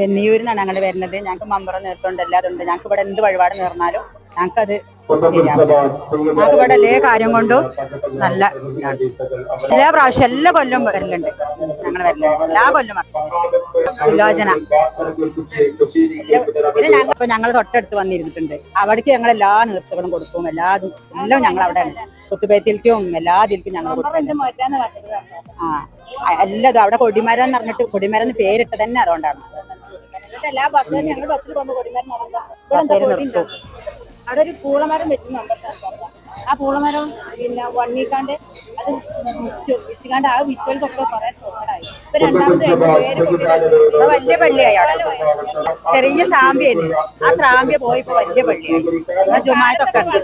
വെന്നിയൂരിന്നാണ് ഞങ്ങൾ വരുന്നത്. ഞങ്ങൾക്ക് മമ്പറം നേർച്ചുകൊണ്ട് എല്ലാതുണ്ട്. ഞങ്ങൾക്ക് ഇവിടെ എന്ത് വഴിപാട് നേർന്നാലും ഞങ്ങൾക്കത് ശരിയാവും. ഞങ്ങൾക്ക് ഇവിടെ എല്ലാ കാര്യം കൊണ്ടും നല്ല എല്ലാ പ്രാവശ്യം എല്ലാ കൊല്ലം വരലുണ്ട്. ഞങ്ങൾ വരലുണ്ട് എല്ലാ കൊല്ലം. സുലോചന പിന്നെ ഞങ്ങൾ തൊട്ടടുത്ത് വന്നിരുന്നിട്ടുണ്ട്. അവിടേക്ക് ഞങ്ങൾ എല്ലാ നേർച്ചകളും കൊടുക്കും. എല്ലാം ഞങ്ങൾ അവിടെ കുത്തുപേത്തിൽക്കും എല്ലാ ഇതിൽക്കും ഞങ്ങൾ എല്ലാതും അവിടെ കൊടിമരം എന്ന് പറഞ്ഞിട്ട് കൊടിമരം പേരിട്ട് തന്നെ അതുകൊണ്ടാണ്. എല്ലാ ബസ്സിലും ഞങ്ങൾ ബസ്സിൽ പോകുമ്പോൾ കൊടിമരം നിർത്തും. അവിടെ ഒരു പൂളമരം വെച്ച് ആ പൂളമരം പിന്നെ വണ്ണിക്കാണ്ട് അത് വിറ്റുകാണ്ട് ആ വിറ്റുകൾക്കൊക്കെ കുറെ ഷോർട്ടായി. ഇപ്പൊ രണ്ടാമത് വലിയ പള്ളിയായി. അവിടെ ചെറിയ സാമ്പിയായിരുന്നു. ആ സാമ്പ്യ പോയിപ്പോ വലിയ പള്ളിയായി. ജുമാത്തൊക്കെ ഉണ്ട്.